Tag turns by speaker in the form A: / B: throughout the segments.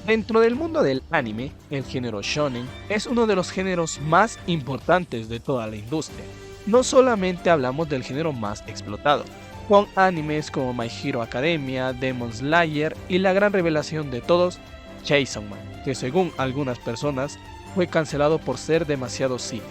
A: Dentro del mundo del anime, el género shonen es uno de los géneros más importantes de toda la industria. No solamente hablamos del género más explotado, con animes como My Hero Academia, Demon Slayer y la gran revelación de todos, Chainsaw Man, que según algunas personas fue cancelado por ser demasiado simple.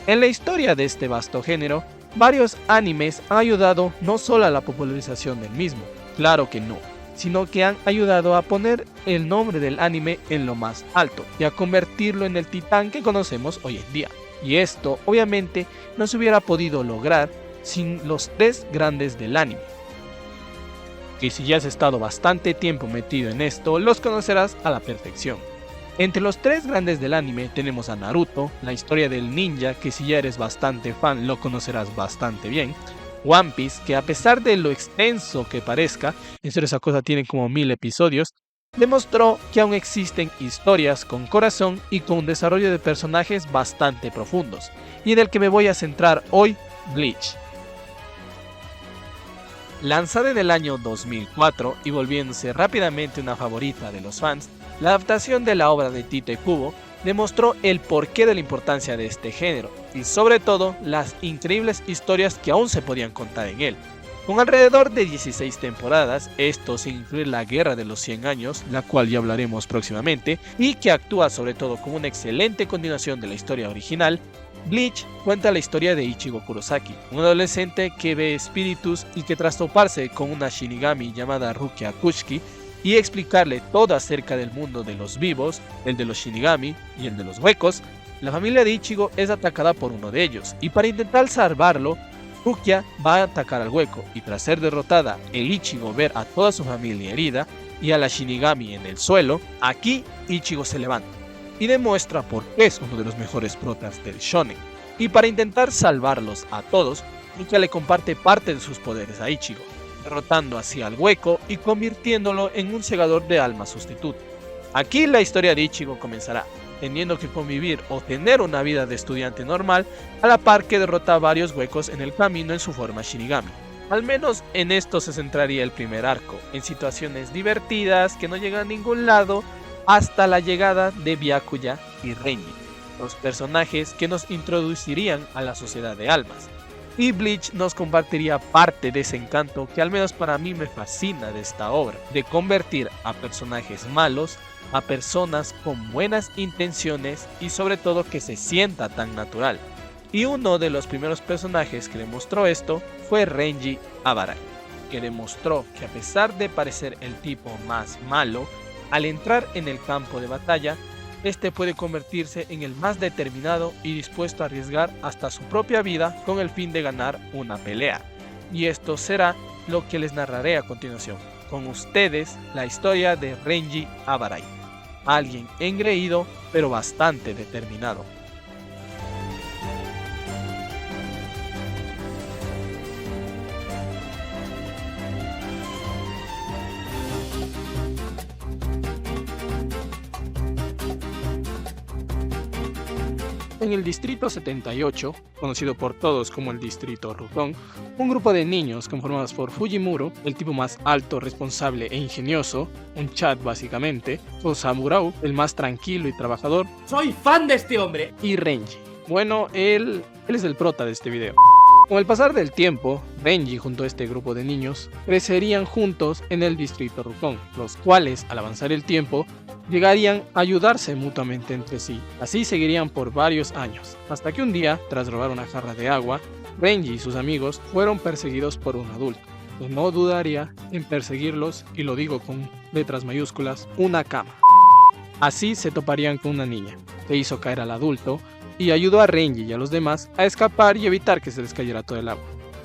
A: En la historia de este vasto género, varios animes han ayudado no solo a la popularización del mismo, claro que no, sino que han ayudado a poner el nombre del anime en lo más alto y a convertirlo en el titán que conocemos hoy en día. Y esto obviamente no se hubiera podido lograr sin los tres grandes del anime. Que si ya has estado bastante tiempo metido en esto, los conocerás a la perfección. Entre los tres grandes del anime tenemos a Naruto, la historia del ninja, que si ya eres bastante fan lo conocerás bastante bien. One Piece, que a pesar de lo extenso que parezca, en serio esa cosa tiene como 1000 episodios, demostró que aún existen historias con corazón y con un desarrollo de personajes bastante profundos, y en el que me voy a centrar hoy, Bleach. Lanzada en el año 2004 y volviéndose rápidamente una favorita de los fans, la adaptación de la obra de Tite Kubo demostró el porqué de la importancia de este género y sobre todo las increíbles historias que aún se podían contar en él. Con alrededor de 16 temporadas, esto sin incluir la Guerra de los 100 años, la cual ya hablaremos próximamente, y que actúa sobre todo como una excelente continuación de la historia original, Bleach cuenta la historia de Ichigo Kurosaki, un adolescente que ve espíritus y que tras toparse con una Shinigami llamada Rukia Kushiki y explicarle todo acerca del mundo de los vivos, el de los Shinigami y el de los huecos, la familia de Ichigo es atacada por uno de ellos, y para intentar salvarlo, Rukia va a atacar al hueco, y tras ser derrotada e Ichigo ver a toda su familia herida y a la Shinigami en el suelo, aquí Ichigo se levanta y demuestra por qué es uno de los mejores protas del shonen. Y para intentar salvarlos a todos, Rukia le comparte parte de sus poderes a Ichigo, derrotando así al hueco y convirtiéndolo en un segador de almas sustituto. Aquí la historia de Ichigo comenzará, teniendo que convivir o tener una vida de estudiante normal, a la par que derrota a varios huecos en el camino en su forma Shinigami. Al menos en esto se centraría el primer arco, en situaciones divertidas que no llegan a ningún lado, hasta la llegada de Byakuya y Renji, los personajes que nos introducirían a la sociedad de almas. Y Bleach nos compartiría parte de ese encanto que al menos para mí me fascina de esta obra, de convertir a personajes malos a personas con buenas intenciones y sobre todo que se sienta tan natural. Y uno de los primeros personajes que demostró esto fue Renji Abarai, que demostró que a pesar de parecer el tipo más malo, al entrar en el campo de batalla, este puede convertirse en el más determinado y dispuesto a arriesgar hasta su propia vida con el fin de ganar una pelea. Y esto será lo que les narraré a continuación. Con ustedes, la historia de Renji Abarai, alguien engreído pero bastante determinado. En el Distrito 78, conocido por todos como el Distrito Rukon, un grupo de niños conformados por Fujimuro, el tipo más alto, responsable e ingenioso, un chat básicamente, Osamurao, el más tranquilo y trabajador,
B: ¡Soy fan de este hombre!
A: y Renji. Bueno, él es el prota de este video. Con el pasar del tiempo, Renji junto a este grupo de niños crecerían juntos en el Distrito Rukon, los cuales, al avanzar el tiempo, llegarían a ayudarse mutuamente entre sí. Así seguirían por varios años, hasta que un día, tras robar una jarra de agua, Renji y sus amigos fueron perseguidos por un adulto, que no dudaría en perseguirlos, y lo digo con letras mayúsculas, una cama. Así se toparían con una niña, que hizo caer al adulto, y ayudó a Renji y a los demás a escapar y evitar que se les cayera todo el agua.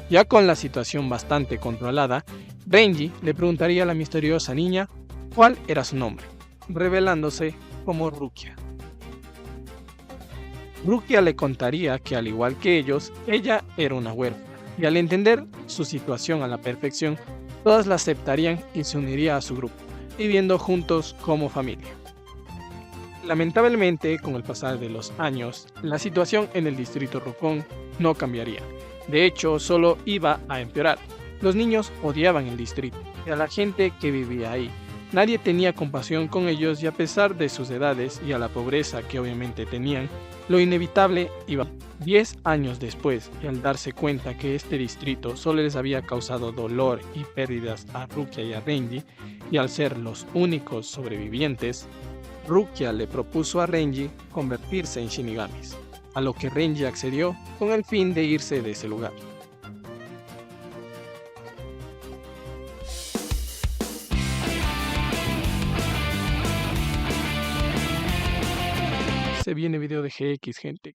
A: Ya con la situación bastante controlada, Renji le preguntaría a la misteriosa niña cuál era su nombre, revelándose como Rukia. Rukia le contaría que al igual que ellos, ella era una huérfana, y al entender su situación a la perfección, todas la aceptarían y se uniría a su grupo, viviendo juntos como familia. Lamentablemente, con el pasar de los años, la situación en el Distrito Rukon no cambiaría. De hecho, solo iba a empeorar. Los niños odiaban el distrito y a la gente que vivía ahí, Nadie tenía compasión con ellos y a pesar de sus edades y a la pobreza que obviamente tenían, lo inevitable iba. 10 años después, y al darse cuenta que este distrito solo les había causado dolor y pérdidas a Rukia y a Renji, y al ser los únicos sobrevivientes, Rukia le propuso a Renji convertirse en Shinigamis, a lo que Renji accedió con el fin de irse de ese lugar. Se viene video de GX, gente.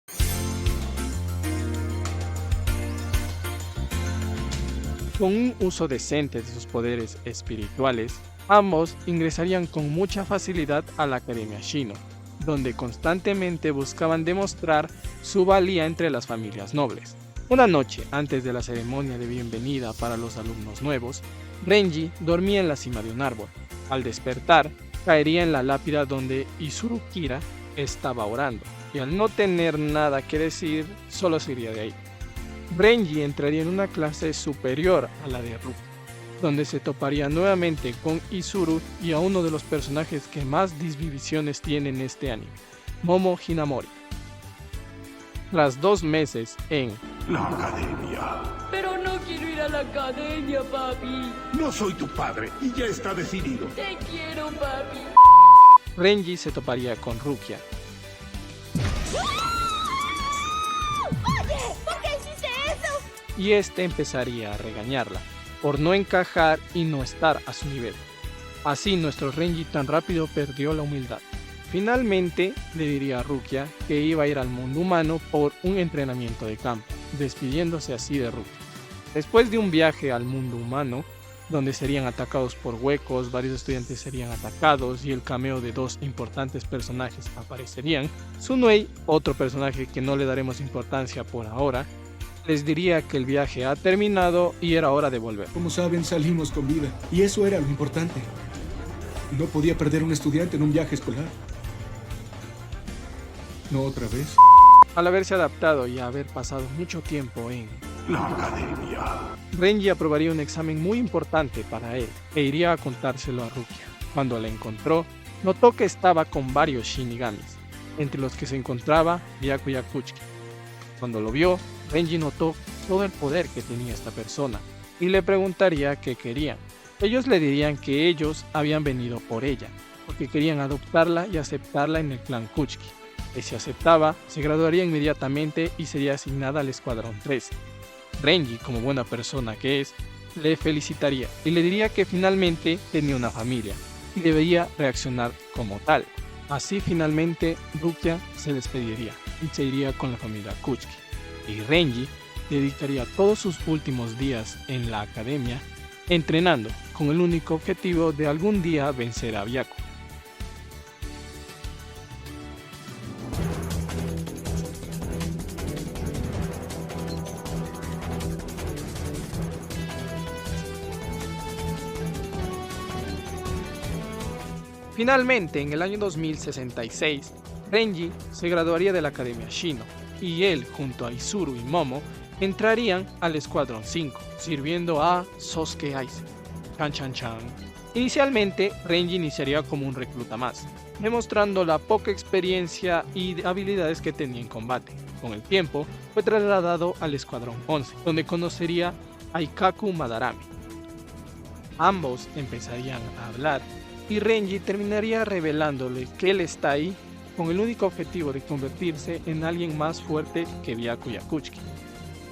A: Con un uso decente de sus poderes espirituales, ambos ingresarían con mucha facilidad a la Academia Shino, donde constantemente buscaban demostrar su valía entre las familias nobles. Una noche antes de la ceremonia de bienvenida para los alumnos nuevos, Renji dormía en la cima de un árbol. Al despertar, caería en la lápida donde Izuru Kira estaba orando, y al no tener nada que decir, solo se iría de ahí. Renji entraría en una clase superior a la de Rukia, donde se toparía nuevamente con Izuru y a uno de los personajes que más divisiones tiene en este anime, Momo Hinamori. Tras 2 meses en
C: la academia.
D: Pero no quiero ir a la academia, papi.
C: No soy tu padre y ya está decidido.
D: Te quiero, papi.
A: Renji se toparía con Rukia.
D: Oye, ¿por qué hiciste eso?
A: Y este empezaría a regañarla por no encajar y no estar a su nivel. Así nuestro Renji tan rápido perdió la humildad. Finalmente le diría a Rukia que iba a ir al mundo humano por un entrenamiento de campo, despidiéndose así de Rukia. Después de un viaje al mundo humano, donde serían atacados por huecos, varios estudiantes serían atacados y el cameo de 2 importantes personajes aparecerían, Tsunuei, otro personaje que no le daremos importancia por ahora, les diría que el viaje ha terminado y era hora de volver.
E: Como saben, salimos con vida, y eso era lo importante. No podía perder un estudiante en un viaje escolar. ¿No otra vez?
A: Al haberse adaptado y haber pasado mucho tiempo en
C: la academia,
A: Renji aprobaría un examen muy importante para él e iría a contárselo a Rukia. Cuando la encontró, notó que estaba con varios Shinigamis, entre los que se encontraba Byakuya Kuchiki. Cuando lo vio, Renji notó todo el poder que tenía esta persona y le preguntaría qué querían. Ellos le dirían que ellos habían venido por ella, porque querían adoptarla y aceptarla en el clan Kuchiki. Y si aceptaba, se graduaría inmediatamente y sería asignada al Escuadrón 13. Renji, como buena persona que es, le felicitaría y le diría que finalmente tenía una familia y debería reaccionar como tal. Así finalmente Rukia se despediría y se iría con la familia Kuchiki. Y Renji dedicaría todos sus últimos días en la academia entrenando con el único objetivo de algún día vencer a Byakuya. Finalmente, en el año 2066, Renji se graduaría de la Academia Shino, y él, junto a Izuru y Momo, entrarían al Escuadrón 5, sirviendo a Sosuke Aizen. Chan chan chan. Inicialmente, Renji iniciaría como un recluta más, demostrando la poca experiencia y habilidades que tenía en combate. Con el tiempo, fue trasladado al Escuadrón 11, donde conocería a Ikkaku Madarame. Ambos empezarían a hablar, y Renji terminaría revelándole que él está ahí con el único objetivo de convertirse en alguien más fuerte que Byakuya Kuchiki.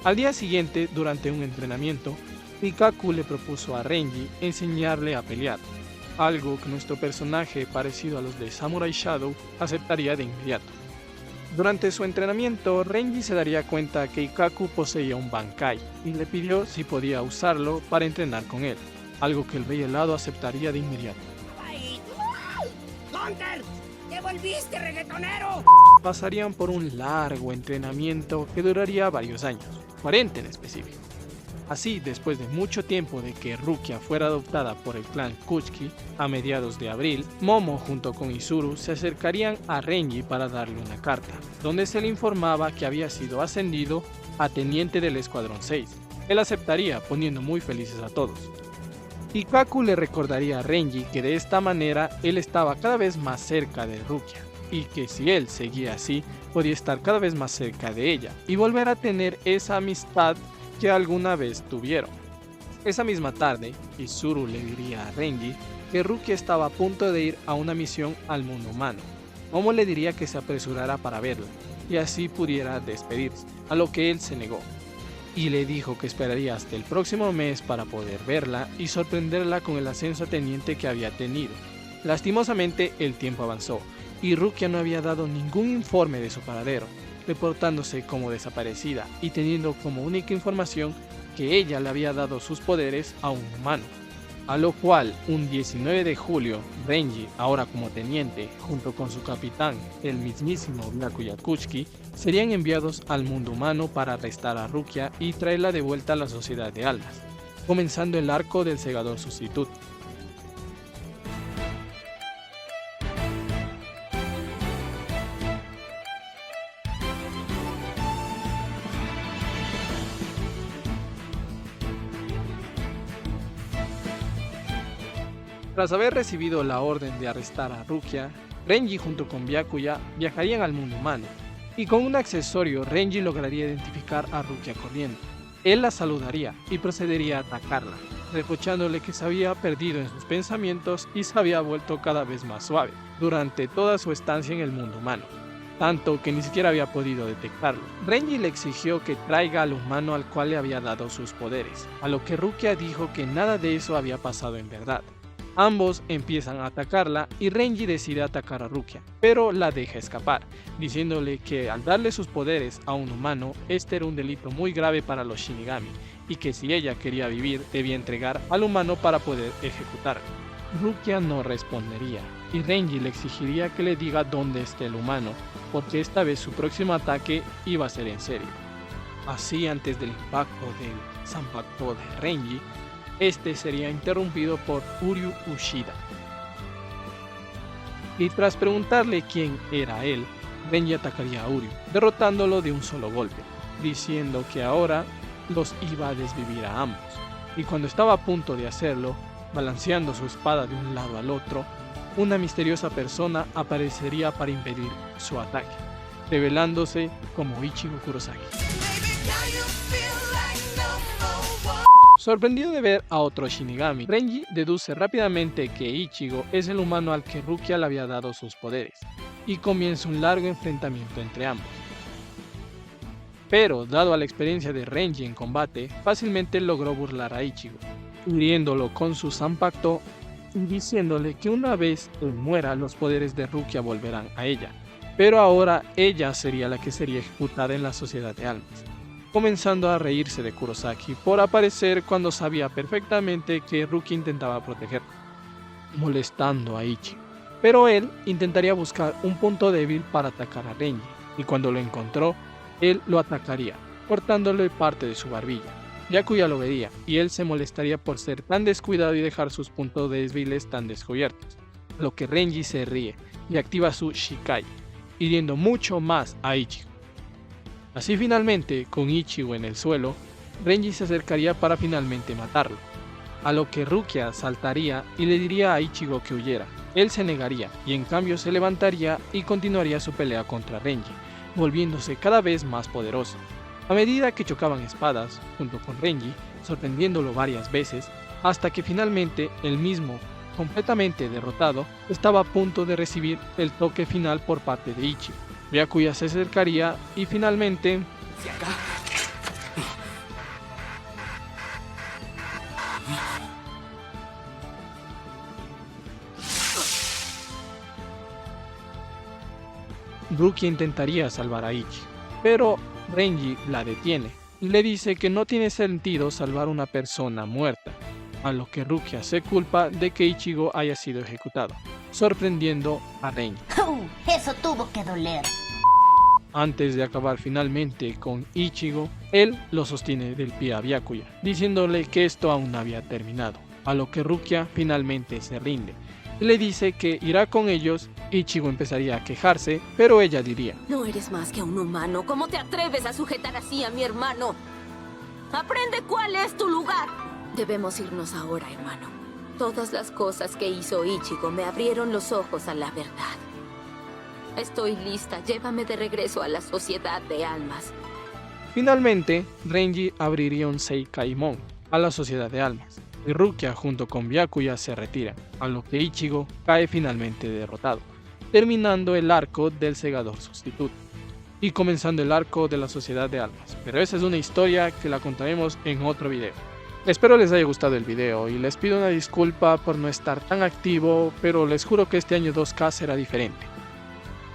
A: Al día siguiente, durante un entrenamiento, Ikkaku le propuso a Renji enseñarle a pelear, algo que nuestro personaje, parecido a los de Samurai Shadow, aceptaría de inmediato. Durante su entrenamiento, Renji se daría cuenta que Ikkaku poseía un Bankai y le pidió si podía usarlo para entrenar con él, algo que el rey helado aceptaría de inmediato.
D: ¡Hunter! ¡Te volviste reggaetonero!
A: Pasarían por un largo entrenamiento que duraría varios años, 40 en específico. Así, después de mucho tiempo de que Rukia fuera adoptada por el clan Kuchiki, a mediados de abril, Momo junto con Izuru se acercarían a Renji para darle una carta, donde se le informaba que había sido ascendido a teniente del Escuadrón 6. Él aceptaría, poniendo muy felices a todos. Y Kaku le recordaría a Renji que de esta manera él estaba cada vez más cerca de Rukia, y que si él seguía así, podía estar cada vez más cerca de ella, y volver a tener esa amistad que alguna vez tuvieron. Esa misma tarde, Izuru le diría a Renji que Rukia estaba a punto de ir a una misión al mundo humano. Momo le diría que se apresurara para verla, y así pudiera despedirse, a lo que él se negó. Y le dijo que esperaría hasta el próximo mes para poder verla y sorprenderla con el ascenso a teniente que había tenido. Lastimosamente el tiempo avanzó y Rukia no había dado ningún informe de su paradero, reportándose como desaparecida y teniendo como única información que ella le había dado sus poderes a un humano. A lo cual, un 19 de julio, Renji, ahora como teniente, junto con su capitán, el mismísimo Byakuya Kuchiki, serían enviados al mundo humano para arrestar a Rukia y traerla de vuelta a la sociedad de almas, comenzando el arco del segador sustituto. Tras haber recibido la orden de arrestar a Rukia, Renji junto con Byakuya viajarían al mundo humano, y con un accesorio Renji lograría identificar a Rukia corriendo. Él la saludaría y procedería a atacarla, reprochándole que se había perdido en sus pensamientos y se había vuelto cada vez más suave durante toda su estancia en el mundo humano, tanto que ni siquiera había podido detectarlo. Renji le exigió que traiga al humano al cual le había dado sus poderes, a lo que Rukia dijo que nada de eso había pasado en verdad. Ambos empiezan a atacarla y Renji decide atacar a Rukia, pero la deja escapar, diciéndole que al darle sus poderes a un humano, este era un delito muy grave para los Shinigami, y que si ella quería vivir debía entregar al humano para poder ejecutarlo. Rukia no respondería, y Renji le exigiría que le diga dónde esté el humano, porque esta vez su próximo ataque iba a ser en serio. Así, antes del impacto del Zanpakuto de Renji, este sería interrumpido por Uryu Ushida. Y tras preguntarle quién era él, Renji atacaría a Uryu, derrotándolo de un solo golpe, diciendo que ahora los iba a desvivir a ambos. Y cuando estaba a punto de hacerlo, balanceando su espada de un lado al otro, una misteriosa persona aparecería para impedir su ataque, revelándose como Ichigo Kurosaki. Sorprendido de ver a otro Shinigami, Renji deduce rápidamente que Ichigo es el humano al que Rukia le había dado sus poderes, y comienza un largo enfrentamiento entre ambos. Pero, dado a la experiencia de Renji en combate, fácilmente logró burlar a Ichigo, hiriéndolo con su Zanpakuto y diciéndole que una vez él muera, los poderes de Rukia volverán a ella, pero ahora ella sería la que sería ejecutada en la sociedad de almas, comenzando a reírse de Kurosaki por aparecer cuando sabía perfectamente que Rukia intentaba protegerlo, molestando a Ichigo. Pero él intentaría buscar un punto débil para atacar a Renji, y cuando lo encontró, él lo atacaría, cortándole parte de su barbilla. Byakuya lo vería, y él se molestaría por ser tan descuidado y dejar sus puntos débiles tan descubiertos, a lo que Renji se ríe y activa su Shikai, hiriendo mucho más a Ichigo. Así finalmente, con Ichigo en el suelo, Renji se acercaría para finalmente matarlo, a lo que Rukia saltaría y le diría a Ichigo que huyera. Él se negaría y en cambio se levantaría y continuaría su pelea contra Renji, volviéndose cada vez más poderoso. A medida que chocaban espadas junto con Renji, sorprendiéndolo varias veces, hasta que finalmente él mismo, completamente derrotado, estaba a punto de recibir el toque final por parte de Ichigo. Byakuya se acercaría y finalmente... Rukia intentaría salvar a Ichigo, pero Renji la detiene y le dice que no tiene sentido salvar a una persona muerta, a lo que Rukia se culpa de que Ichigo haya sido ejecutado, sorprendiendo a Renji.
F: Eso tuvo que doler.
A: Antes de acabar finalmente con Ichigo, él lo sostiene del pie a Byakuya, diciéndole que esto aún no había terminado, a lo que Rukia finalmente se rinde. Le dice que irá con ellos. Ichigo empezaría a quejarse, pero ella diría:
G: No eres más que un humano. ¿Cómo te atreves a sujetar así a mi hermano? Aprende cuál es tu lugar. Debemos irnos ahora, hermano. Todas las cosas que hizo Ichigo me abrieron los ojos a la verdad. Estoy lista, llévame de regreso a la Sociedad de Almas.
A: Finalmente, Renji abriría un Seikaimon a la Sociedad de Almas, y Rukia junto con Byakuya se retiran, a lo que Ichigo cae finalmente derrotado, terminando el arco del segador sustituto, y comenzando el arco de la Sociedad de Almas, pero esa es una historia que la contaremos en otro video. Espero les haya gustado el video y les pido una disculpa por no estar tan activo, pero les juro que este año 2K será diferente.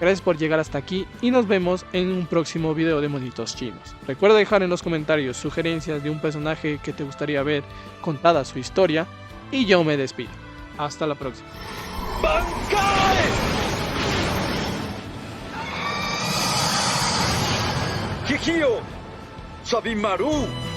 A: Gracias por llegar hasta aquí y nos vemos en un próximo video de Monitos Chinos. Recuerda dejar en los comentarios sugerencias de un personaje que te gustaría ver contada su historia y yo me despido. Hasta la próxima.
H: Kikyo! Sabimaru!